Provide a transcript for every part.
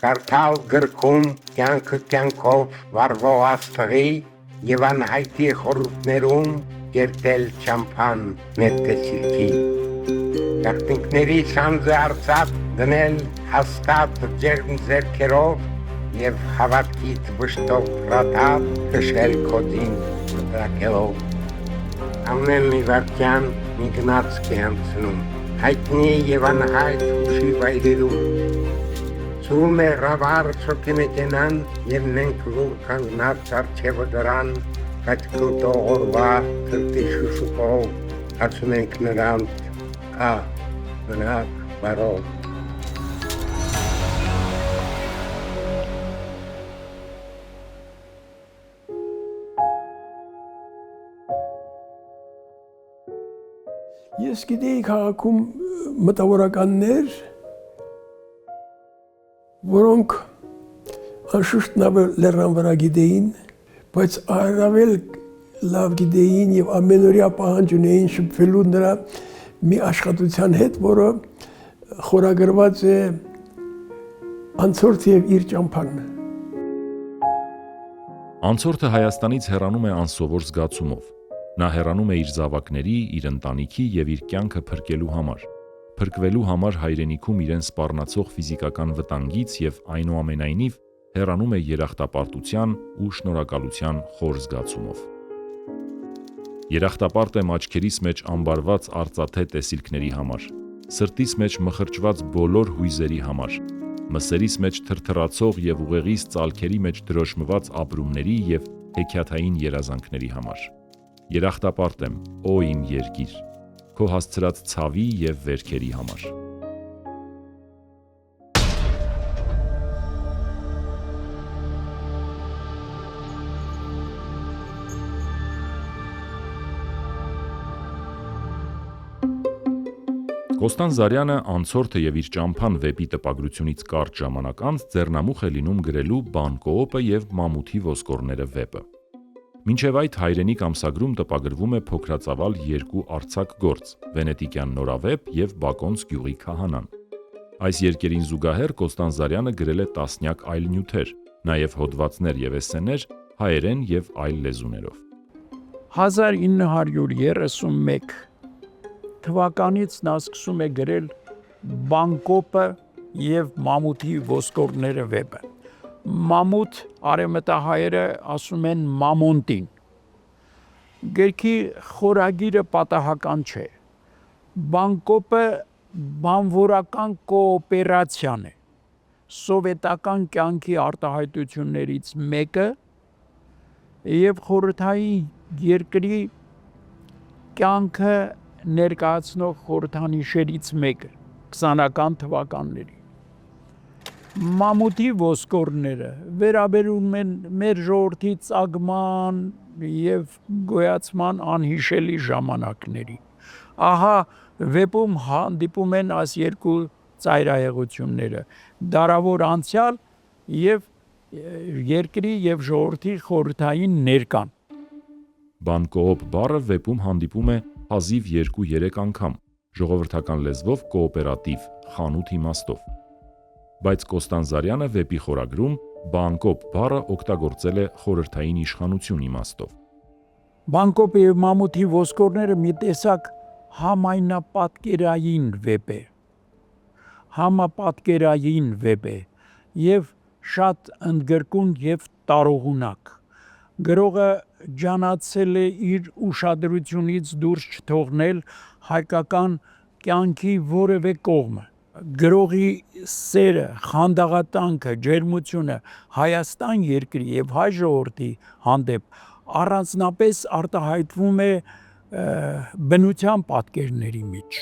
Կարդալ գրքում կյանքով վարվող աստղի և անհայտի խորհուրդներում կերտել ճամփան ներկեցիքի։ Գաղտնիքների սանձը արծաթ դնել հաստատ ջերմ ձեռքերով և հավատքիդ վշտով ռատապ քշել քոդին մտրակելով։ Ամեն մի վայրկյան մի գնացք է անցնում, հայտնի և անհայտ հուշի վայրերում։ Ցուրում է ռավար շոքեմեքենան և մենք լուր կանգնած առջևը դրան, կաճկլտող օրվա թրտի շուշուկով ասում ենք նրանց մնաք բարով։ Ես գիտեի քաղաքում մտավորականներ, որոնք անշուշտ լեռան վրա գիտեին, բայց առավել լավ գիտեին և ամենօրյա պահանջ ունեին շփվելու նրա մի աշխատության հետ, որը խորագրված է «Անցորդը և իր ճամփան»։ Անցորդը Հայաստանից հեռանում է անսովոր զգացումով։ Նա հեռանում է իր զավակների, իր ընտանիքի և իր կյանքը փրկելու համար, փրկվելու համար հայրենիքում իրեն սպառնացող ֆիզիկական վտանգից և այնուամենայնիվ հեռանում է երախտապարտության ու շնորհակալության խոր զգացումով։ Երախտապարտ եմ աչքերիս մեջ ամբարված արծաթե տեսիլքների համար, սրտիս մեջ մխրճված բոլոր հույզերի համար, մսերիս մեջ թրթռացող և ուղեղիս ծալքերի մեջ դրոշմված ապրումների և հեքիաթային երազանքների համար։ Երախտապարտ եմ, ո իմ երկիր, քո հասցրած ցավի և վերքերի համար։ Կոստան Զարյանը «Անցորդը և իր ճամփան» վեպի տպագրությունից կարճ ժամանակ անց ձեռնամուխ է լինում գրելու «Բան Կոոպը և Մամութի ոսկորները» վեպը։ Մինչև այդ հայրենիք ամսագրում տպագրվում է փոքրածավալ երկու արձակ գործ՝ «Վենետիկյան նորավեպ» և «Բակոնց գյուղի քահանան»։ Այս երկերին զուգահեռ Կոստան Զարյանը գրել է տասնյակ այլ նյութեր, նաև հոդվածներ և էսսեներ հայերեն և այլ լեզուներով։ 1931 թվականից նա սկսում է գրել «Բան Կոոպը և Մամութի ոսկորները» վեպը։ Մամութ արևմտահայերը ասում են Մամոնտին։ Գրքի խորագիրը պատահական չէ։ Բան Կոոպը բանվորական կոոպերացիան է, սովետական կյանքի արտահայտություններից մեկը և խորհրդային երկրի կյանքը ներկայացնող խորհրդանիշերից մեկը 20-ական թվականների։ Մամութի ոսկորները վերաբերում են մեր ժողովրդի ծագման և գոյացման անհիշելի ժամանակների։ Ահա վեպում հանդիպում են այս երկու ծայրահեղությունները՝ դարավոր անցյալ և երկրի և ժողովրդի խորհրդային ներկան։ Բան Կոոպ բառը վեպում հանդիպում է հազիվ 2-3 անգամ, ժողովրդական լեզվով կոոպերատիվ, խանութ իմաստով։ Բայց Կոստան Զարյանը վեպի խորագրում Բան Կոոպ բառը օգտագործել է խորհրդային իշխանություն իմաստով։ Բան Կոոպը և Մամութի ոսկորները մի տեսակ համապատկերային վեպ է և շատ ընդգրկուն և տարողունակ։ Գրողը ջանացել է իր ուշադրությունից դուրս չթողնել հայկական կյանքի որևէ կողմը։ Գրողի սերը, խանդաղատանքը, ջերմությունը Հայաստան երկրի և հայ ժողովրդի հանդեպ առանձնապես արտահայտվում է բնության պատկերների մեջ։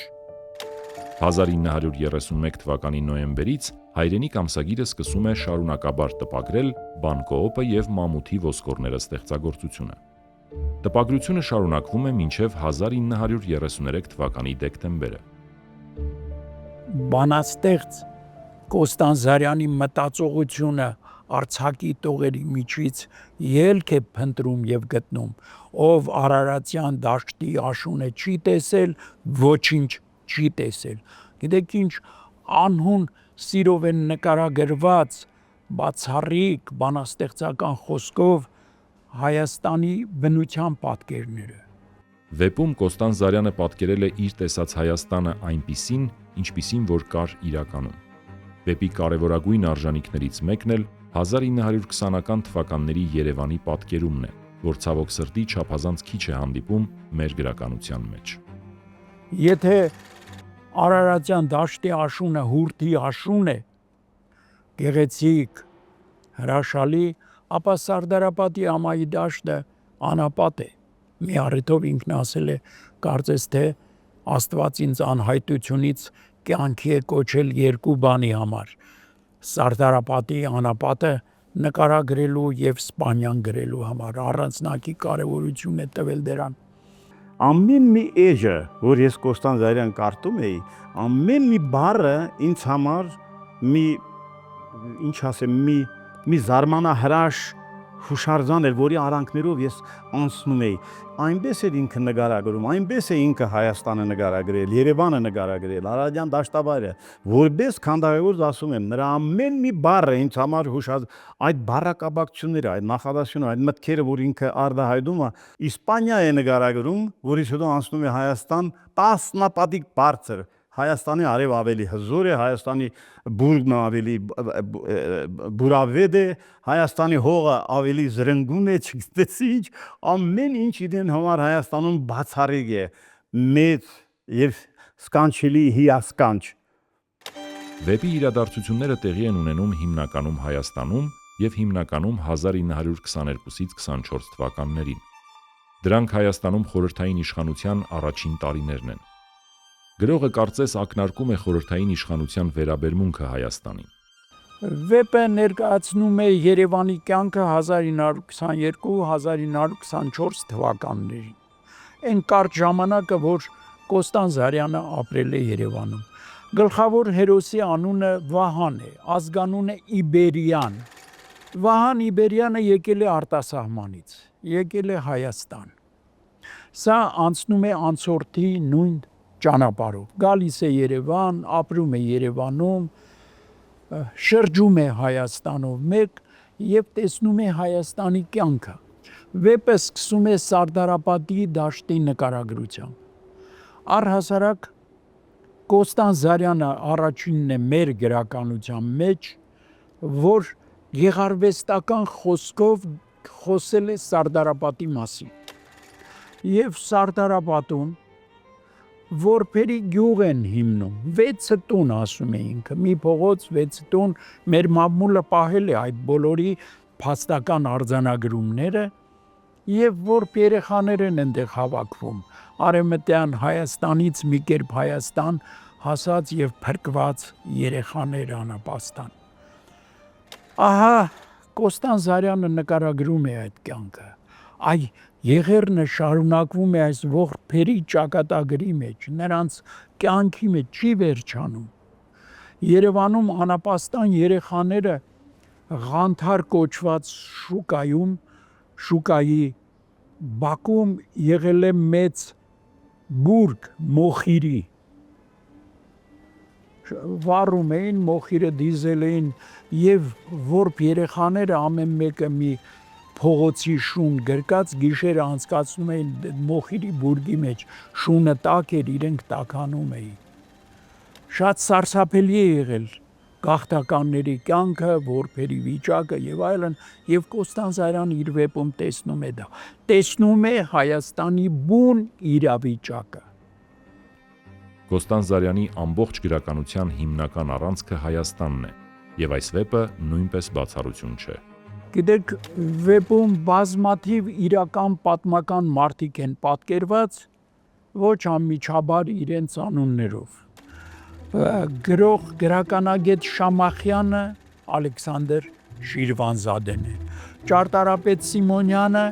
1931 թվականի նոյեմբերից հայրենիք ամսագիրը սկսում է շարունակաբար տպագրել «Բան Կոոպը և Մամութի ոսկորները» ստեղծագործությունը։ Տպագրությունը շարունակվում է մինչև 1933 թվականի դեկտեմբերը։ Բանաստեղծ Կոստան Զարյանի մտածողությունը արձակի տողերի միջից ելք է փնտրում և գտնում, ով Արարատյան դաշտի աշունը չի տեսել, ոչինչ չի տեսել։ Գիտեք ինչ անհուն սիրով են նկարագրված բացառիկ բանաստեղծական խոսքով Հայաստանի բնության պատկերները։ Վեպում Կոստան Զարյանը պատկերել է իր տեսած Հայաստանը այնպիսին, ինչպիսին որ կար իրականում։ Վեպի կարևորագույն արժանինքներից մեկն էլ 1920-ական թվականների Երևանի պատկերումն է, որ ցավոք սրտի չափազանց քիչ է հանդիպում մեր գրականության մեջ։ Եթե Արարատյան դաշտի աշունը հուրթի աշուն է, գեղեցիկ, հրաշալի, ապա Սարդարապատի ամայի դաշտը անապատ է։ Մի առիթով ինքն ասել է, կարծես թե Աստված ինձ անհայտությունից կյանքի է կոչել երկու բանի համար. Սարդարապատի անապատը նկարագրելու եւ Սպանյան գրելու համար առանձնակի կարեւորություն է տվել դրան։ Ամեն մի էջը, որ ես Կոստան Զարյան կարդում էի, ամեն մի բառը ինձ համար մի զարմանահրաշ հուշարձան էր, որի արանքներով ես անցնում էի։ Այնպես էր ինքը նկարագրում, այնպես է ինքը Հայաստանը նկարագրել, Երևանը նկարագրել, Արարատյան դաշտավայրը, որպես քանդակագործ ասում եմ, նրա ամեն մի բառը ինձ համար այդ բառակապակցությունները, այդ նախադասությունը, այդ մտքերը, որ ինքը արտահայտում է, Իսպանիա է նկարագրում, որից հետո անցնում է Հայաստան, տասնապատիկ բարձր։ Հայաստանի արև ավելի հզոր է, Հայաստանի բուրգն ավելի բուրավետ է, Հայաստանի հողը ավելի զրնգուն է, չգիտես ինչ, ամեն ինչ իրեն համար Հայաստանում բացառիկ է, մեծ եւ սկանչելի հիասքանչ։ Վեպի իրադարձությունները տեղի են ունենում հիմնականում Հայաստանում եւ հիմնականում 1922-ից 24 թվականներին։ Դրանք Հայաստանում խորհրդային իշխանության առաջին տարիներն են։ Գրողը կարծես ակնարկում է խորհրդային իշխանության վերաբերմունքը Հայաստանին։ Վեպը ներկայացնում է Երևանի կյանքը 1922-1924 թվականներին։ Այն կարճ ժամանակը, որ Կոստան Զարյանը ապրել է Երևանում։ Գլխավոր հերոսի անունը Վահան է, ազգանունը Իբերյան։ Վահան Իբերյանը եկել է արտասահմանից, եկել է Հայաստան։ Սա անցնում է անցորդի նույն ճանապարհով։ Գալիս է Երևան, ապրում է Երևանում, շրջում է Հայաստանով մեկ եւ տեսնում է Հայաստանի կյանքը։ Վեպը սկսում է Սարդարապատի դաշտի նկարագրությամբ։ Առհասարակ Կոստան Զարյանը առաջինն է մեր գրականության մեջ, որ գեղարվեստական խոսքով խոսել է Սարդարապատի մասին։ Եվ Սարդարապատում որբերի գյուղ են հիմնում, 6 տուն ասում է ինքը, մի փողոց 6 տուն, մեր մամուլը պահել է այդ բոլորի փաստական արձանագրումները եւ որբ երեխաներ են այնտեղ հավաքվում, արևմտյան Հայաստանից մի կերպ Հայաստան հասած եւ փրկված երեխաներ անապաստան։ Ահա Կոստան Զարյանը նկարագրում է այդ կյանքը։ Այ Եղերնը շարունակվում է այս ողբերի ճակատագրի մեջ, նրանց կյանքի մեջ չի վերջանում։ Երևանում անապաստան երեխաները Ղանթար կոչված շուկայի բակում եղել է մեծ բուրգ մոխիրի։ Վառում էին, մոխիրը դիզել էին եւ որբ երեխաները ամեն մեկը մի փողոցի շուն գրկած գիշերը անցկացնում էին մոխիրի բուրգի մեջ, շունը տաք էր, իրենք տաքանում էին։ Շատ սարսափելի է եղել գաղթականների կյանքը, որբերի վիճակը եւ այլն, եւ Կոստան Զարյանը իր վեպում տեսնում է դա։ Տեսնում է Հայաստանի բուն իրավիճակը։ Կոստան Զարյանի ամբողջ գրականության հիմնական առանցքը Հայաստանն է, եւ այս վեպը նույնպես բացառություն չէ։ Գիտեք, վեպում բազմաթիվ իրական պատմական մարդիկ են պատկերված, ոչ անմիջաբար իրենց անուններով։ Գրող գրականագետ Շամախյանը Ալեքսանդր Շիրվանզադեն է, ճարտարապետ Սիմոնյանը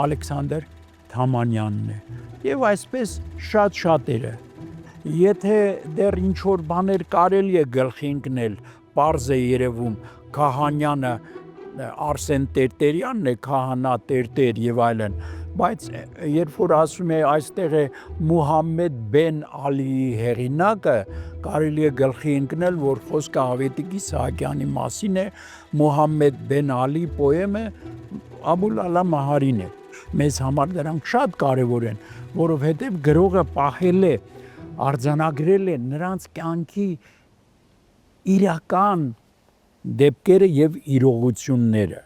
Ալեքսանդր Թամանյանն է, եւ այսպես շատ-շատերը։ Եթե դեռ ինչ-որ բաներ կարելի է գլխի ընկնել, պարզ է երևում Քահանյանը Արսեն Տերտերյանն է, քահանա Տերտեր եւ այլն, բայց երբ որ ասում է այստեղ է Մուհամմեդ բեն Ալիի հեղինակը, կարելի է գլխի ընկնել, որ խոսքը Ավետիք Իսահակյանի մասին է, Մուհամմեդ բեն Ալի պոեմը Աբուլ Ալա Մահարին է։ Մեզ համար դրանք շատ կարևոր են, որովհետև գրողը պահել է, արձանագրել է նրանց կյանքի իրական դեպքերը եւ իրողությունները։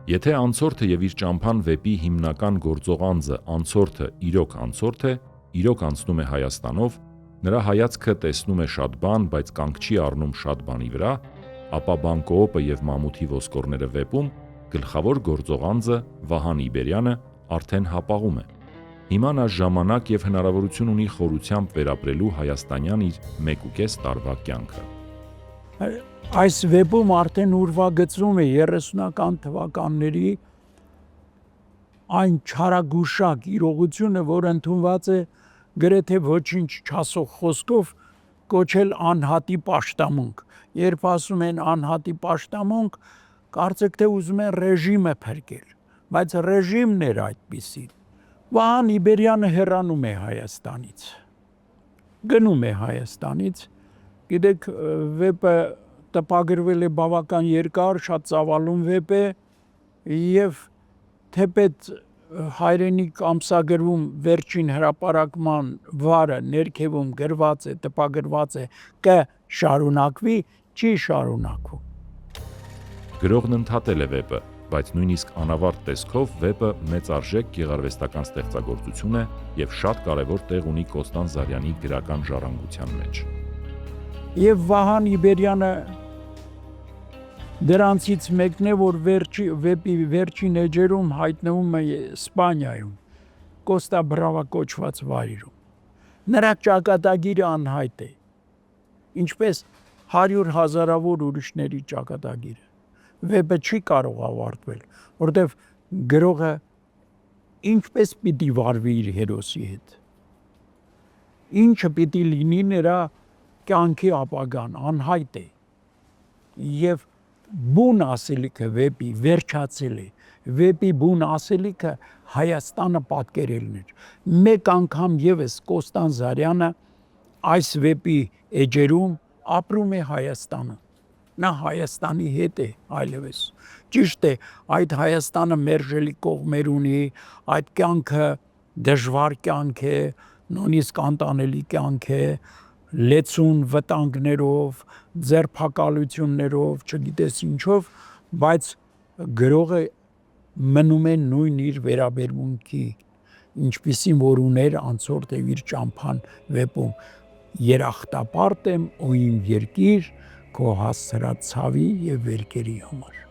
Եթե անցորդը եւ իր ճամփան վեպի հիմնական գործողանձը անցորդը անցորդ է, իրոք անցնում է Հայաստանով, նրա հայացքը տեսնում է շատ բան, բայց կանգ չի առնում շատ բանի վրա, ապա Բանկոոպը եւ Մամութի ոսկորները վեպում գլխավոր գործողանձը Վահան Իբերյանը արդեն հապաղում է։ Հիմա նա ժամանակ եւ հնարավորություն ունի խորությամբ վերապրելու հայաստանյան իր 1.5 տարվա կյանքը։ Այս վեպում արդեն ուրվագծվում է 30-ական թվականների այն չարագուշակ իրողությունը, որ ընդունված է գրեթե ոչինչ չասող խոսքով կոչել անհատի պաշտամունք։ Երբ ասում են անհատի պաշտամունք, կարծեք թե ուզում են ռեժիմը փրկել, բայց ռեժիմն էր այդպիսին։ Վահան Իբերյանը հեռանում է Հայաստանից, գնում է Հայաստանից, գիտեք, վեպը տպագրվել է բավական երկար, շատ ծավալուն վեպ է եւ թեպետ հայրենիք ամսագրվում վերջին հրապարակման վարը ներքևում գրված է, տպագրված է կշարունակվի, չի շարունակվում։ Գրողն ընդհատել է վեպը, բայց նույնիսկ անավարտ տեսքով վեպը մեծարժեք գեղարվեստական ստեղծագործություն է եւ շատ կարեւոր տեղ ունի Կոստան Զարյանի գրական ժառանգության մեջ։ Եվ Վահան Իբերյանը դրանցից մեկն է, որ վեպի վերջին էջերում հայտնվում է Իսպանիայում, Կոստա Բրավա կոչված վայրում։ Նրա ճակատագիրը անհայտ է, ինչպես 100 հազարավոր ուրիշների ճակատագիրը։ Վեպը չի կարող ավարտվել, որտեղ գրողը ինչպես պիտի վարվի իր հերոսի հետ։ Ինչը պիտի լինի նրա կյանքի ապագան, անհայտ է։ Եվ բուն ասելիքը վեպի վերջացել է, վեպի բուն ասելիքը Հայաստանը պատկերելն էր։ Մեկ անգամ եւս Կոստան Զարյանը այս վեպի էջերում ապրում է Հայաստանը։ Նա Հայաստանի հետ է այլևս։ Ճիշտ է, այդ Հայաստանը մերժելի կողմեր ունի, այդ կյանքը դժվար կյանք է, նույնիսկ անտանելի կյանք է, լեցուն վտանգներով, ձերբակալություններով, չգիտես ինչով, բայց գրողը մնում է նույն իր վերաբերմունքի, ինչպիսին որ ուներ անցորդ եւ իր ճամփան վեպում։ Երախտապարտ եմ ու իմ երկիր քո հասցրած ցավի եւ վերքերի համար։